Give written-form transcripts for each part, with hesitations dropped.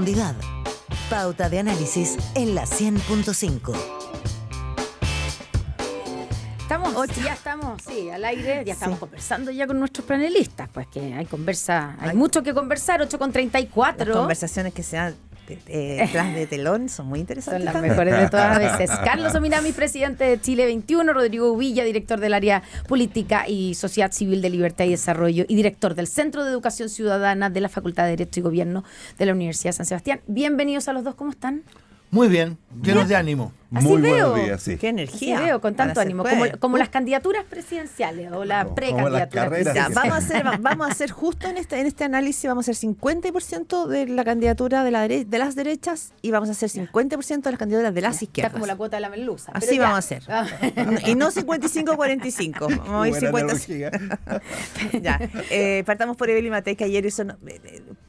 profundidad. Pauta de análisis en la 100.5. Estamos al aire, ya estamos conversando ya con nuestros panelistas, pues que hay mucho que conversar, 8:34. Las conversaciones que se dan tras de telón son muy interesantes. Son las mejores de todas las veces. Carlos Ominami, presidente de Chile 21, Rodrigo Uvilla, director del área política y sociedad civil de Libertad y Desarrollo y director del Centro de Educación Ciudadana de la Facultad de Derecho y Gobierno de la Universidad de San Sebastián. Bienvenidos a los dos, ¿cómo están? Muy bien, llenos de ánimo. Así Muy veo. buenos días, sí. Qué energía. Así veo, con tanto ánimo, como las candidaturas presidenciales o la precandidatura presidencial. Vamos a hacer justo en este análisis, vamos a hacer 50% de la candidatura de las derechas y vamos a hacer 50% de las candidaturas de las izquierdas. Está como la cuota de la merluza. Así vamos a hacer. Y no 55-45. Vamos a ir 50. Ya. Partamos por Evelyn Matei, que ayer hizo...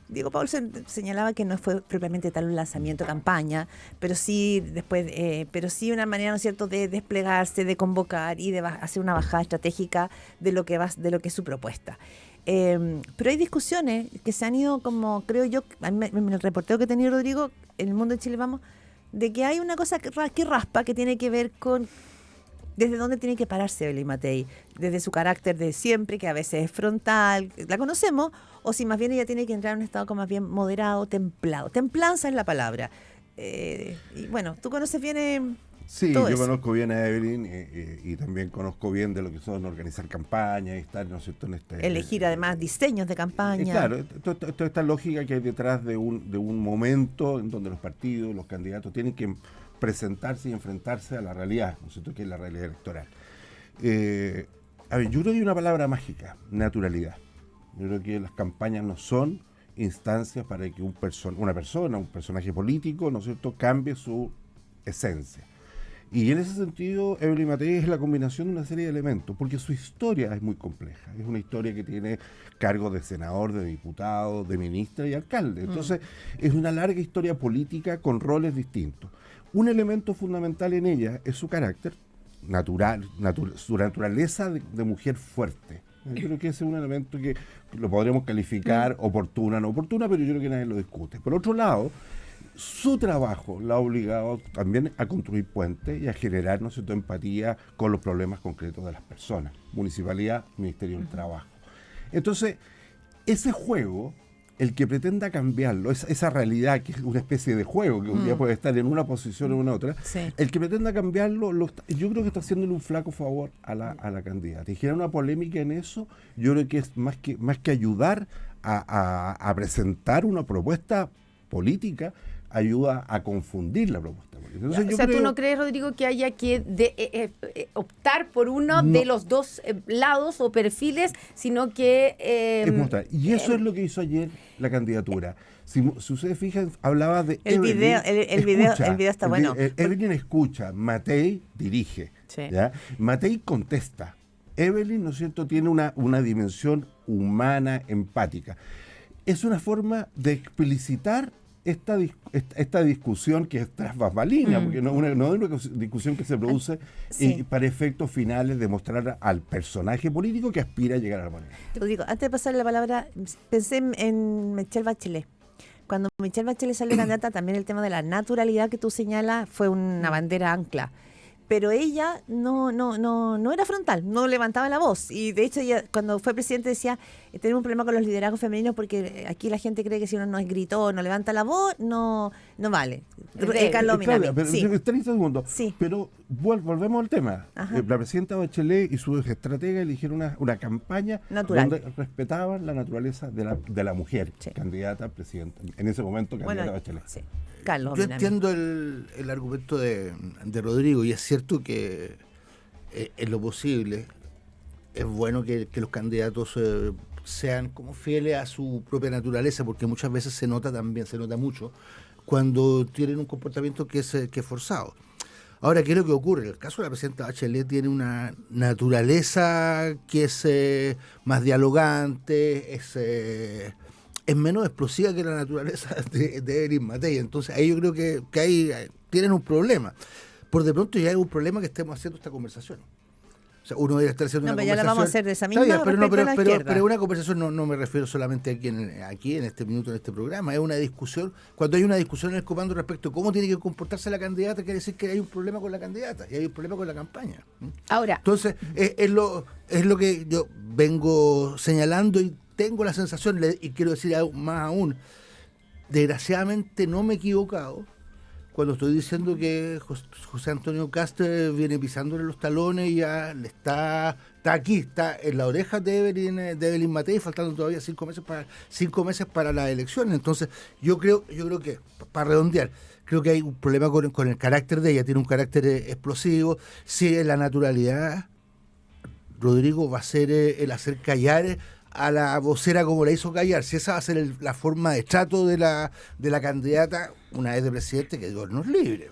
Diego Paul señalaba que no fue propiamente tal un lanzamiento de campaña, pero sí después, pero sí una manera, ¿no es cierto?, de desplegarse, de convocar y de hacer una bajada estratégica de lo que es su propuesta. Pero hay discusiones que se han ido, como creo yo, en el reporteo que tenía Rodrigo, en el Mundo de Chile Vamos, de que hay una cosa que raspa, que tiene que ver con desde dónde tiene que pararse Evelyn Matei, desde su carácter de siempre, que a veces es frontal, la conocemos, o si más bien ella tiene que entrar en un estado como más bien moderado, templado. Templanza es la palabra. Y bueno, tú conoces bien Sí, todo yo eso. conozco bien a Evelyn y también conozco bien de lo que son organizar campañas y estar, ¿no es cierto?, en Elegir además diseños de campaña. Claro, toda esta lógica que hay detrás de un momento en donde los partidos, los candidatos tienen que presentarse y enfrentarse a la realidad, ¿no es cierto?, que es la realidad electoral. A ver, yo creo que hay una palabra mágica, naturalidad. Yo creo que las campañas no son instancias para que un personaje político, ¿no es cierto?, cambie su esencia. Y en ese sentido, Evelyn Matei es la combinación de una serie de elementos, porque su historia es muy compleja. Es una historia que tiene cargos de senador, de diputado, de ministra y alcalde. Entonces, es una larga historia política con roles distintos. Un elemento fundamental en ella es su carácter natural, su naturaleza de mujer fuerte. Yo creo que ese es un elemento que lo podríamos calificar oportuna, no oportuna, pero yo creo que nadie lo discute. Por otro lado, su trabajo la ha obligado también a construir puentes y a generar, ¿no es cierto?, empatía con los problemas concretos de las personas. Municipalidad, Ministerio del Trabajo. Entonces, ese juego, el que pretenda cambiarlo, esa realidad que es una especie de juego, que un día puede estar en una posición o en otra, Sí. el que pretenda cambiarlo, yo creo que está haciéndole un flaco favor a la candidata. Y generar una polémica en eso, yo creo que es más que ayudar a presentar una propuesta política, ayuda a confundir la propuesta política. Entonces, ¿tú no crees, Rodrigo, que haya que optar por uno de los dos lados o perfiles, sino que... es mostrar. Y eso es lo que hizo ayer la candidatura. Si ustedes fijan, hablaba de El video está bueno. Evelyn escucha, Matei dirige. Sí. ¿Ya? Matei contesta. Evelyn, ¿no es cierto?, tiene una dimensión humana, empática. Es una forma de explicitar esta discusión que es tras bambalinas, porque no es una discusión que se produce para efectos finales de mostrar al personaje político que aspira a llegar a la poder. Rodrigo, antes de pasar la palabra, pensé en Michelle Bachelet. Cuando Michelle Bachelet salió candidata, también el tema de la naturalidad que tú señalas fue una bandera ancla. Pero ella no era frontal, no levantaba la voz. Y de hecho, ella, cuando fue presidente, decía, tenemos un problema con los liderazgos femeninos porque aquí la gente cree que si uno no es gritón, no levanta la voz, no vale. Carlos Ominami. Pero, Sí. 30 segundos. Sí. Pero volvemos al tema. La presidenta Bachelet y sus estrategas eligieron una campaña natural, donde respetaban la naturaleza de la mujer, sí, candidata a presidenta. En ese momento, candidata Bachelet. Sí. Carlos Yo Ominami. entiendo el argumento de Rodrigo, y es cierto que en lo posible es bueno que los candidatos sean como fieles a su propia naturaleza, porque muchas veces se nota mucho cuando tienen un comportamiento que es forzado. Ahora, ¿qué es lo que ocurre? En el caso de la presidenta Bachelet tiene una naturaleza que es más dialogante, es menos explosiva que la naturaleza de Evelyn Matei. Entonces ahí yo creo que ahí tienen un problema. Por de pronto ya hay un problema que estemos haciendo esta conversación. O sea, uno debería estar haciendo una pero ya conversación. la vamos a hacer de esa misma Está bien, pero, respecto a la izquierda. pero una conversación no me refiero solamente aquí en este minuto, en este programa. Es una discusión. Cuando hay una discusión en el comando respecto a cómo tiene que comportarse la candidata, quiere decir que hay un problema con la candidata y hay un problema con la campaña. Ahora. Entonces, es lo que yo vengo señalando y tengo la sensación, y quiero decir más aún, desgraciadamente no me he equivocado cuando estoy diciendo que José Antonio Kast viene pisándole los talones y ya le está aquí, está en la oreja de Evelyn Matei, faltando todavía 5 meses para las elecciones. Entonces, yo creo que, para redondear, creo que hay un problema con el carácter de ella, tiene un carácter explosivo, sigue la naturalidad. Rodrigo va a ser el hacer callar a la vocera como la hizo callar. Si esa va a ser la forma de trato de la candidata una vez de presidente, que Dios nos libre.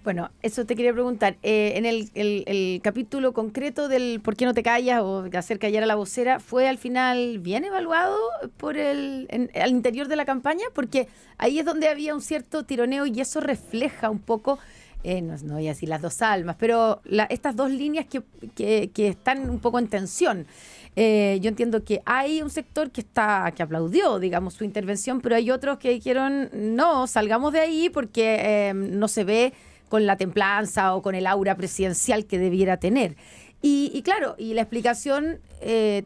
Bueno, eso te quería preguntar. En el capítulo concreto del ¿por qué no te callas? O de hacer callar a la vocera, ¿fue al final bien evaluado al interior de la campaña? Porque ahí es donde había un cierto tironeo y eso refleja un poco, no voy a decir las dos almas, pero estas dos líneas que están un poco en tensión. Yo entiendo que hay un sector que aplaudió, digamos, su intervención, pero hay otros que dijeron, no, salgamos de ahí porque no se ve con la templanza o con el aura presidencial que debiera tener. Y claro, y la explicación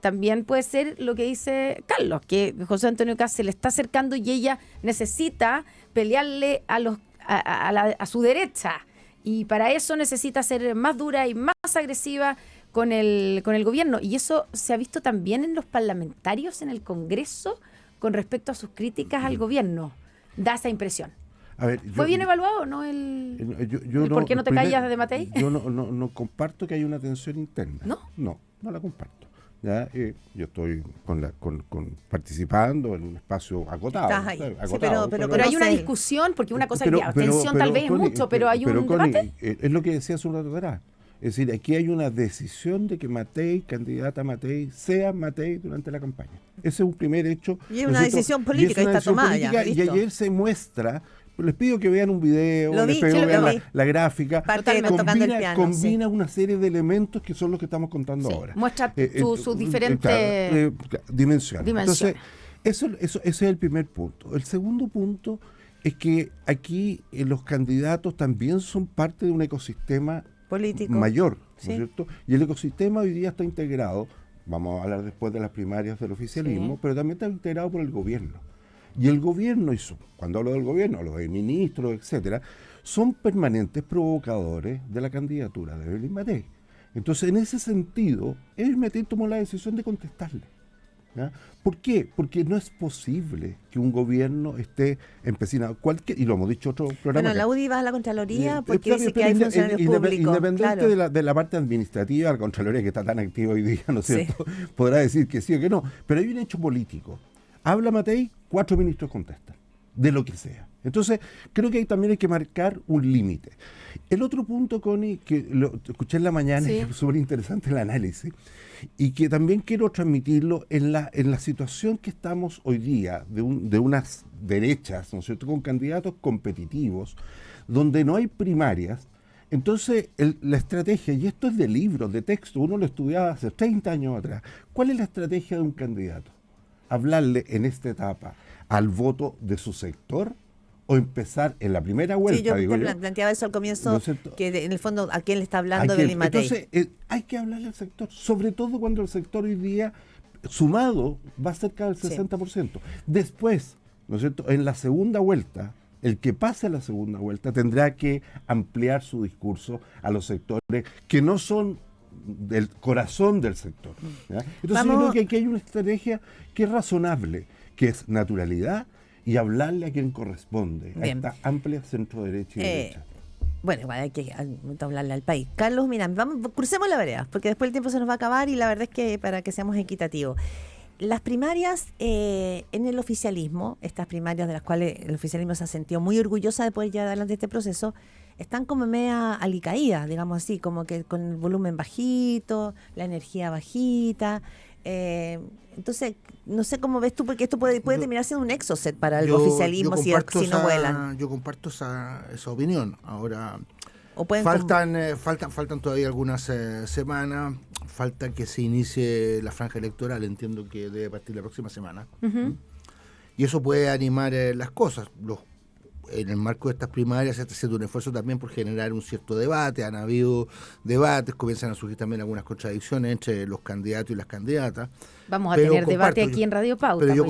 también puede ser lo que dice Carlos, que José Antonio Kast se le está acercando y ella necesita pelearle a su derecha. Y para eso necesita ser más dura y más agresiva con el gobierno. Y eso se ha visto también en los parlamentarios en el Congreso con respecto a sus críticas al gobierno. Da esa impresión. A ver, ¿Fue bien evaluado o no por qué no te callas de Matei? Yo no comparto que haya una tensión interna. ¿No? No la comparto. ¿Ya? Yo estoy participando en un espacio acotado. Estás ahí. Acotado, Sí, pero hay una discusión, porque una cosa es tensión tal vez es mucho, pero hay un debate. Es lo que decía hace un rato atrás. Es decir, aquí hay una decisión de que Matei, candidata Matei, sea Matei durante la campaña. Ese es un primer hecho. Y es una decisión política, y está tomada ya. Y ayer se muestra, les pido que vean un video, les pido que vean la gráfica, combina una serie de elementos que son los que estamos contando ahora. Muestra sus diferentes dimensiones. Entonces, ese es el primer punto. El segundo punto es que aquí los candidatos también son parte de un ecosistema político mayor, ¿no es cierto? Y el ecosistema hoy día está integrado, vamos a hablar después de las primarias del oficialismo, pero también está integrado por el gobierno. Y el gobierno, cuando hablo del gobierno, los ministros, etcétera, son permanentes provocadores de la candidatura de Evelyn Matei. Entonces, en ese sentido, Evelyn Matei tomó la decisión de contestarle. ¿Ya? ¿Por qué? Porque no es posible que un gobierno esté empecinado, y lo hemos dicho en otro programa. Bueno, la UDI va a la Contraloría porque dice que hay funcionarios públicos. Independiente de la parte administrativa, la Contraloría que está tan activa hoy día, ¿no es cierto? Podrá decir que sí o que no, pero hay un hecho político. Habla Matei, 4 ministros contestan, de lo que sea. Entonces, creo que ahí también hay que marcar un límite. El otro punto, Connie, que lo escuché en la mañana, y es súper interesante el análisis, y que también quiero transmitirlo en la situación que estamos hoy día, de unas derechas, ¿no es cierto?, con candidatos competitivos, donde no hay primarias. Entonces, la estrategia, y esto es de libros, de texto, uno lo estudiaba hace 30 años atrás, ¿cuál es la estrategia de un candidato? Hablarle en esta etapa al voto de su sector o empezar en la primera vuelta. Sí, yo planteaba eso al comienzo, ¿no es cierto? Que en el fondo a quién le está hablando Evelyn Matei. Entonces, hay que hablarle al sector, sobre todo cuando el sector hoy día, sumado, va cerca del 60%. Después, ¿no es cierto?, en la segunda vuelta, el que pase a la segunda vuelta tendrá que ampliar su discurso a los sectores que no son del corazón del sector. ¿Ya? Entonces yo creo que aquí hay una estrategia que es razonable, que es naturalidad y hablarle a quien corresponde, a esta amplia centro-derecha y derecha. Bueno, igual hay que hablarle al país. Carlos, mira, crucemos la vereda, porque después el tiempo se nos va a acabar y la verdad es que para que seamos equitativos. Las primarias en el oficialismo, estas primarias de las cuales el oficialismo se ha sentido muy orgullosa de poder llevar adelante este proceso, están como media alicaídas, digamos así, como que con el volumen bajito, la energía bajita. Entonces, no sé cómo ves tú, porque esto puede terminar siendo un exocet para el oficialismo si no vuelan. Yo comparto esa opinión. Ahora, o pueden faltan todavía algunas semanas. falta que se inicie la franja electoral, entiendo que debe partir la próxima semana. Y eso puede animar las cosas. En el marco de estas primarias se está haciendo un esfuerzo también por generar un cierto debate. Han habido debates, comienzan a surgir también algunas contradicciones entre los candidatos y las candidatas. Vamos a tener debate aquí en Radio Pauta. Pero yo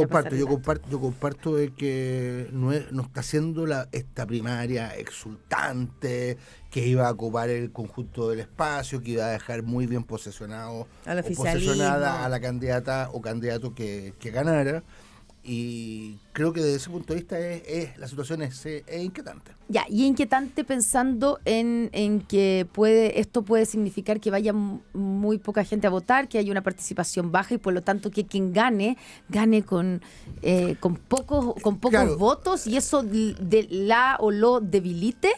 comparto de que no está siendo esta primaria exultante, que iba a ocupar el conjunto del espacio, que iba a dejar muy bien posesionado al o oficialismo, posesionada a la candidata o candidato que ganara. Y creo que desde ese punto de vista la situación es inquietante. Ya, y inquietante pensando en que esto puede significar que vaya muy poca gente a votar, que haya una participación baja y por lo tanto que quien gane con pocos Claro. votos y eso lo debilite.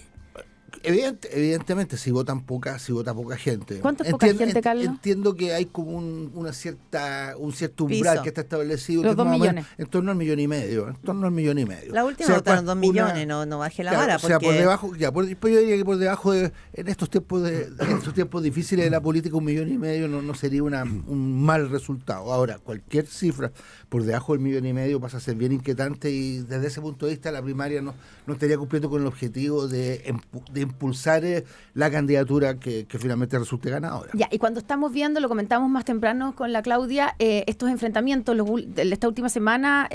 Evidentemente, si vota poca gente. ¿Cuánto es poca gente, Carlos? Entiendo que hay como un cierto umbral Piso. que está establecido. Los que 2 más o menos millones. En torno al 1,5 millones. La última O sea, votaron 2 millones, una- no bajé la Claro, vara. o sea, porque por debajo, pues yo diría que por debajo en estos tiempos difíciles de la política, 1,5 millones no sería un mal resultado. Ahora, cualquier cifra por debajo del 1,5 millones pasa a ser bien inquietante y desde ese punto de vista la primaria no estaría cumpliendo con el objetivo de impulsar la candidatura que finalmente resulte ganadora. Ya, y cuando estamos viendo, lo comentamos más temprano con la Claudia, estos enfrentamientos, esta última semana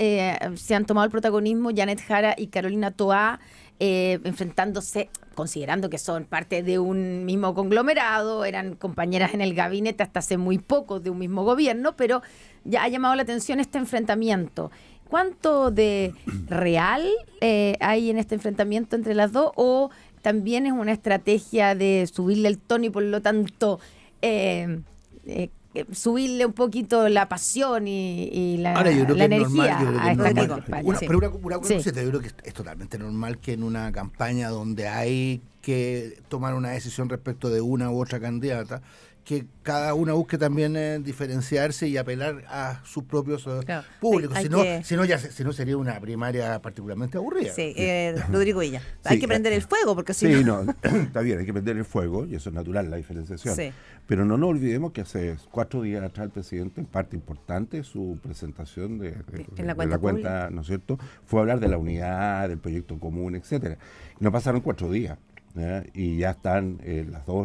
se han tomado el protagonismo Janet Jara y Carolina Toá, enfrentándose, considerando que son parte de un mismo conglomerado, eran compañeras en el gabinete hasta hace muy poco de un mismo gobierno, pero ya ha llamado la atención este enfrentamiento. ¿Cuánto de real hay en este enfrentamiento entre las dos? ¿O también es una estrategia de subirle el tono y por lo tanto subirle un poquito la pasión y la energía a esta campaña? Pero una cosa, Sí. yo creo que es totalmente normal que en una campaña donde hay que tomar una decisión respecto de una u otra candidata, que cada una busque también diferenciarse y apelar a sus propios Claro. públicos. Hay Si no sería una primaria particularmente aburrida. Sí, Rodrigo Villa. Hay que prender el fuego porque si Sí, no... no, está bien, hay que prender el fuego y eso es natural, la diferenciación. Sí. Pero no nos olvidemos que hace 4 días atrás el presidente, en parte importante, su presentación de En la de cuenta cuenta, ¿no es cierto?, fue hablar de la unidad, del proyecto común, etcétera. Y no pasaron 4 días, ¿ya? Y ya están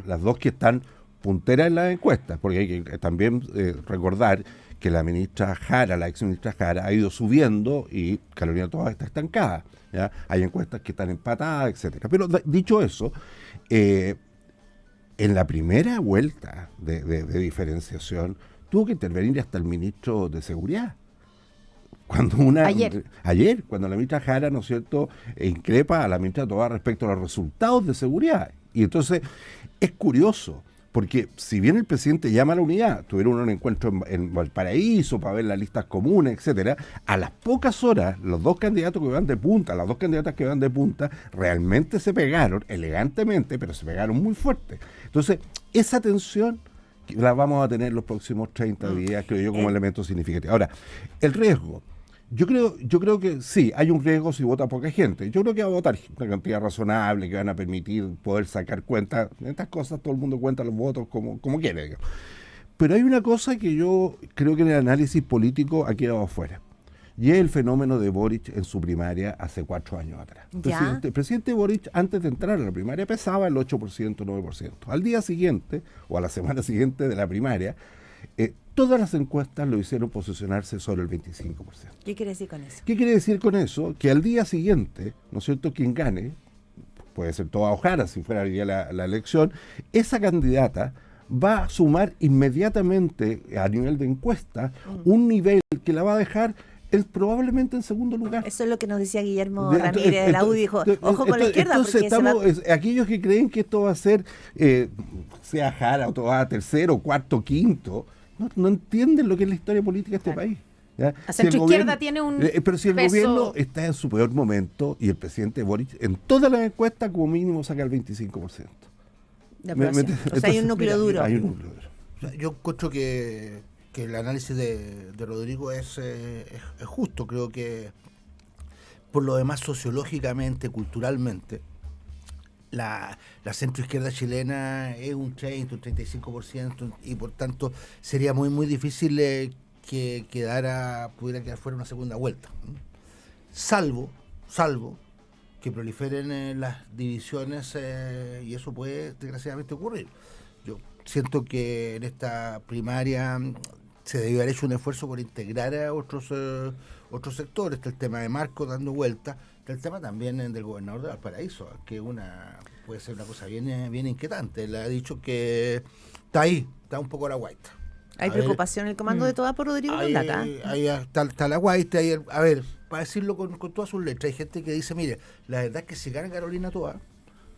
las dos que están punteras en las encuestas, porque hay que también recordar que la ministra Jara, la ex ministra Jara, ha ido subiendo y Carolina Toá está estancada, ¿ya? Hay encuestas que están empatadas, etcétera. Pero dicho eso, en la primera vuelta de diferenciación tuvo que intervenir hasta el ministro de Seguridad. Ayer, cuando la ministra Jara, ¿no es cierto?, increpa a la ministra Toá respecto a los resultados de seguridad. Y entonces es curioso, porque si bien el presidente llama a la unidad, tuvieron un encuentro en Valparaíso para ver las listas comunes, etcétera, a las pocas horas, los dos candidatos que van de punta, las dos candidatas que van de punta, realmente se pegaron, elegantemente, pero se pegaron muy fuerte. Entonces, esa tensión la vamos a tener los próximos 30 días, creo yo, como elemento significativo. Ahora, el riesgo. Yo creo que sí, hay un riesgo si vota poca gente. Yo creo que va a votar una cantidad razonable que van a permitir poder sacar cuenta. En estas cosas todo el mundo cuenta los votos como quiere, digamos. Pero hay una cosa que yo creo que en el análisis político ha quedado afuera. Y es el fenómeno de Boric en su primaria hace 4 años atrás. El presidente Boric, antes de entrar a la primaria, pesaba el 8%, 9%. Al día siguiente, o a la semana siguiente de la primaria, todas las encuestas lo hicieron posicionarse sobre el 25%. ¿Qué quiere decir con eso? ¿Qué quiere decir con eso? Que al día siguiente, ¿no es cierto?, quien gane, puede ser Toá o Jara si fuera ya la elección, esa candidata va a sumar inmediatamente a nivel de encuesta un nivel que la va a dejar probablemente en segundo lugar. Eso es lo que nos decía Guillermo Ramírez de la UDI, dijo, ojo con la izquierda. Entonces porque aquellos que creen que esto va a ser, sea Jara o Toá, tercero, cuarto, quinto, no entienden lo que es la historia política de este país. ¿Ya? La centroizquierda tiene un pero si el peso... gobierno está en su peor momento y el presidente Boric en todas las encuestas como mínimo saca el 25%. o sea, hay un núcleo duro. Hay un núcleo duro. O sea, yo encuentro que el análisis de Rodrigo es justo. Creo que por lo demás sociológicamente, culturalmente, la centroizquierda chilena es un 30, un 35%, y por tanto sería muy, muy difícil que pudiera quedar fuera una segunda vuelta. Salvo que proliferen las divisiones, y eso puede desgraciadamente ocurrir. Yo siento que en esta primaria se debió haber hecho un esfuerzo por integrar a otros sectores. Está el tema de Marco dando vuelta, está el tema también del gobernador de Valparaíso, que puede ser una cosa bien inquietante. Él ha dicho que está ahí, está un poco a la guaita. ¿Hay preocupación en el comando de Toa por Rodrigo Londaca? Ahí está la guaita. A ver, para decirlo con todas sus letras, hay gente que dice, mire, la verdad es que si gana Carolina Toa,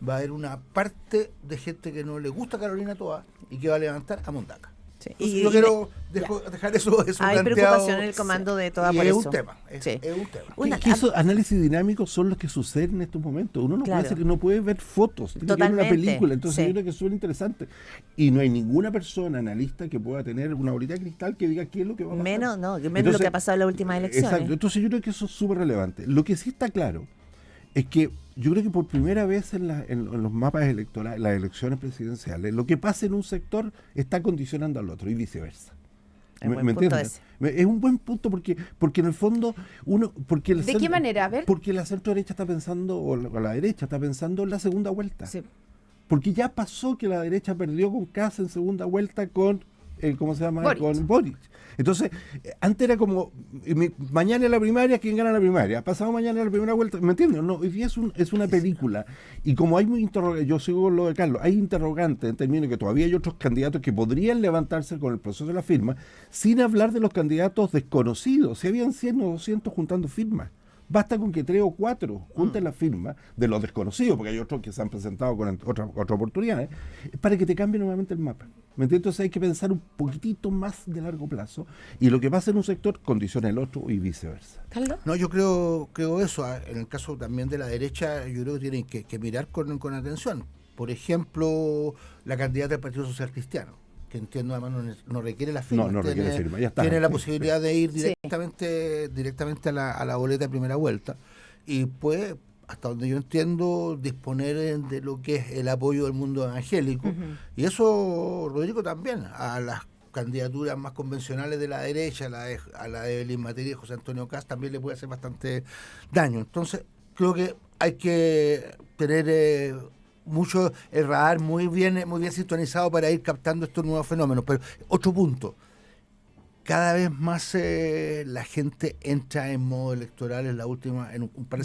va a haber una parte de gente que no le gusta Carolina Toa y que va a levantar a Mondaca. Sí. Y yo quiero dejar eso hay planteado. Preocupación en el comando de Toa por es eso. Un tema, es un tema. Esos análisis dinámicos son los que suceden en estos momentos. Uno no puede ver fotos, tiene que ver una película. Entonces yo creo que es súper interesante. Y no hay ninguna persona analista que pueda tener una bolita de cristal que diga qué es lo que va a pasar. Menos lo que ha pasado en las últimas elecciones. Exacto. Entonces yo creo que eso es súper relevante. Lo que sí está claro es que yo creo que por primera vez en los mapas electorales, las elecciones presidenciales, lo que pasa en un sector está condicionando al otro y viceversa. ¿Me entiendes? Es un buen punto porque en el fondo ¿De qué manera? A ver. Porque la centro derecha está pensando, o la derecha está pensando en la segunda vuelta. Sí. Porque ya pasó que la derecha perdió con Kast en segunda vuelta con ¿cómo se llama? Boric. Con Boric. Entonces, antes era como, mañana es la primaria, ¿quién gana la primaria? Pasado mañana es la primera vuelta, ¿me entiendes? No, hoy día es una película. Y como hay muy interrogantes, yo sigo con lo de Carlos, hay interrogantes en términos de que todavía hay otros candidatos que podrían levantarse con el proceso de la firma, sin hablar de los candidatos desconocidos. Si habían 100 o 200 juntando firmas. Basta con que 3 o 4 junten la firma de los desconocidos, porque hay otros que se han presentado con otras oportunidades, para que te cambie nuevamente el mapa. ¿Me entiendes? Entonces hay que pensar un poquitito más de largo plazo, y lo que pasa en un sector condiciona el otro y viceversa. ¿Carlos? No, yo creo eso. En el caso también de la derecha, yo creo que tienen que mirar con atención. Por ejemplo, la candidata del Partido Social Cristiano, que entiendo además no requiere la firma. No requiere firma, ya está. Tiene la posibilidad de ir directamente a la boleta de primera vuelta, y puede, hasta donde yo entiendo, disponer de lo que es el apoyo del mundo evangélico. Y eso, Rodrigo, también a las candidaturas más convencionales de la derecha, a la de Evelyn Matei y José Antonio Kast, también le puede hacer bastante daño. Entonces creo que hay que tener mucho el radar muy bien sintonizado para ir captando estos nuevos fenómenos. Pero otro punto, cada vez más la gente entra en modo electoral en la última, un par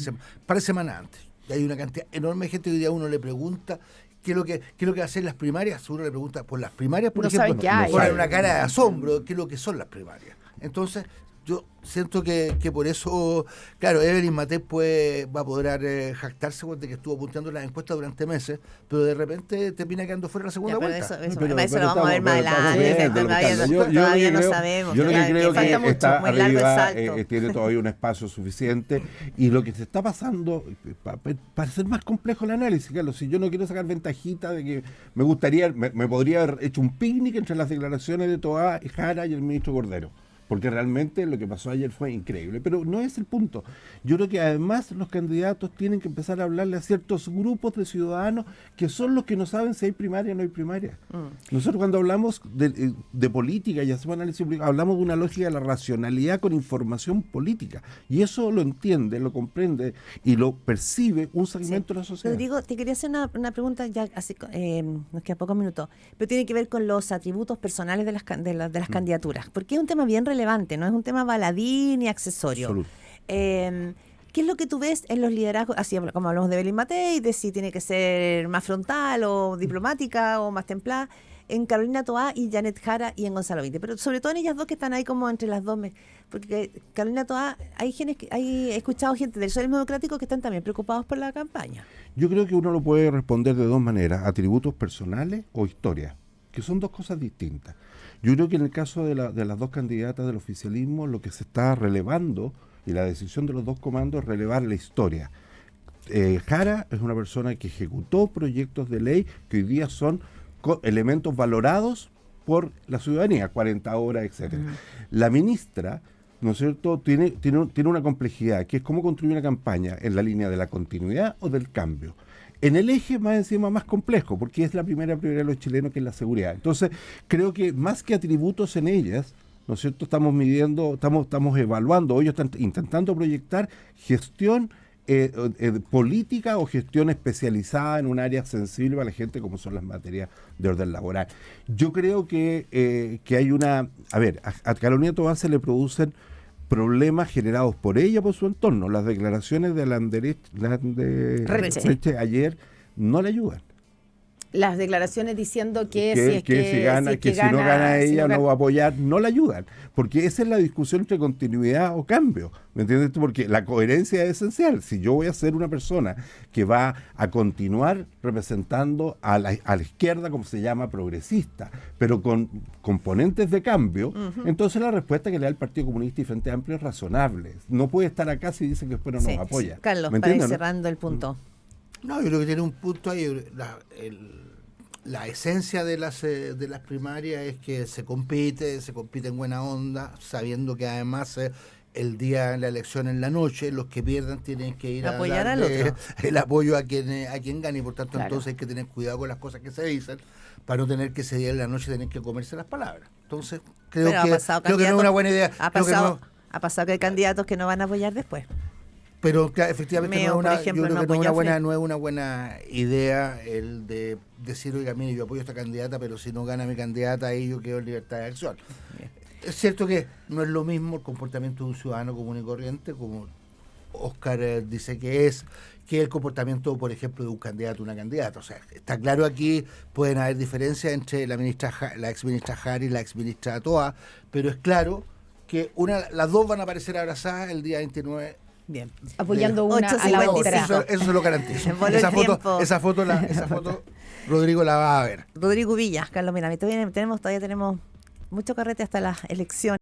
de semanas antes. Y hay una cantidad enorme de gente que hoy día uno le pregunta qué es lo que va a hacer las primarias. Seguro le pregunta por las primarias, por ejemplo, ponen una cara de asombro, qué es lo que son las primarias. Entonces yo siento que por eso, claro, Evelyn Matei va a poder jactarse de que estuvo punteando las encuestas durante meses, pero de repente termina quedando fuera la segunda vuelta. Eso lo vamos a ver más adelante. Todavía no sabemos. Yo lo que creo que está muy largo arriba, el salto. tiene todavía un espacio suficiente, y lo que se está pasando, para ser más complejo el análisis, Carlos, si yo no quiero sacar ventajita de que me podría haber hecho un picnic entre las declaraciones de Toa, Jara y el ministro Cordero, porque realmente lo que pasó ayer fue increíble, pero no es el punto. Yo creo que además los candidatos tienen que empezar a hablarle a ciertos grupos de ciudadanos que son los que no saben si hay primaria o no hay primaria. Nosotros cuando hablamos de política y hacemos análisis político, hablamos de una lógica de la racionalidad con información política, y eso lo entiende, lo comprende y lo percibe un segmento de la sociedad. Rodrigo, te quería hacer una pregunta, ya así, nos quedan pocos minutos, pero tiene que ver con los atributos personales de las candidaturas, porque es un tema bien relevante, no es un tema baladí ni accesorio. Absoluto. ¿Qué es lo que tú ves en los liderazgos, así como hablamos de Evelyn Matei, de si tiene que ser más frontal o diplomática o más templada, en Carolina Toá y Janet Jara y en Gonzalo Vinti, pero sobre todo en ellas dos que están ahí como entre las dos, porque Carolina Toá, he escuchado gente del socialismo democrático que están también preocupados por la campaña. Yo creo que uno lo puede responder de dos maneras: atributos personales o historia, que son dos cosas distintas. Yo creo que en el caso de las dos candidatas del oficialismo, lo que se está relevando, y la decisión de los dos comandos, es relevar la historia. Jara es una persona que ejecutó proyectos de ley que hoy día son elementos valorados por la ciudadanía, 40 horas, etcétera. La ministra, ¿no es cierto?, tiene una complejidad, que es cómo construir una campaña en la línea de la continuidad o del cambio. en el eje más encima más complejo, porque es la primera prioridad de los chilenos, que es la seguridad. Entonces, creo que más que atributos en ellas, ¿no es cierto?, estamos midiendo, estamos evaluando, ellos están intentando proyectar gestión política o gestión especializada en un área sensible para la gente, como son las materias de orden laboral. Yo creo que hay una... A ver, a Carolina Tobán se le producen problemas generados por ella, por su entorno. Las declaraciones de Reche ayer no le ayudan. Las declaraciones diciendo que si no gana ella no va a apoyar, no la ayudan, porque esa es la discusión entre continuidad o cambio, ¿me entiendes? Porque la coherencia es esencial. Si yo voy a ser una persona que va a continuar representando a la izquierda, como se llama, progresista, pero con componentes de cambio, entonces la respuesta que le da el Partido Comunista y Frente Amplio es razonable. No puede estar acá si dicen que después no nos apoya. Sí. Carlos, ¿me para ir entiendes, cerrando el punto. No, yo creo que tiene un punto ahí. La esencia de las primarias es que se compite en buena onda, sabiendo que además el día de la elección en la noche, los que pierdan tienen que ir apoyar a darle al otro. el apoyo a quien gane, y por tanto Claro. entonces hay que tener cuidado con las cosas que se dicen para no tener que ese día en la noche tener que comerse las palabras. Entonces creo que no es una buena idea. Ha Creo que pasado que hay no- candidatos que no van a apoyar después. Pero claro, efectivamente Meo, por ejemplo, yo creo no que apoya a Frey. no es una buena idea el de decir, oiga, mire, yo apoyo a esta candidata, pero si no gana mi candidata, ahí yo quedo en libertad de acción. Es cierto que no es lo mismo el comportamiento de un ciudadano común y corriente, como Oscar dice que es el comportamiento, por ejemplo, de un candidato o una candidata. O sea, está claro, aquí pueden haber diferencias entre la ex ministra Jari y la ex ministra Toa, pero es claro que las dos van a aparecer abrazadas el día 29. Bien. apoyando una a la 8:55. otra. Eso se lo garantizo. Voló el tiempo. Esa foto Rodrigo la va a ver. Rodrigo Villa, Carlos, mira, todavía tenemos mucho carrete hasta las elecciones.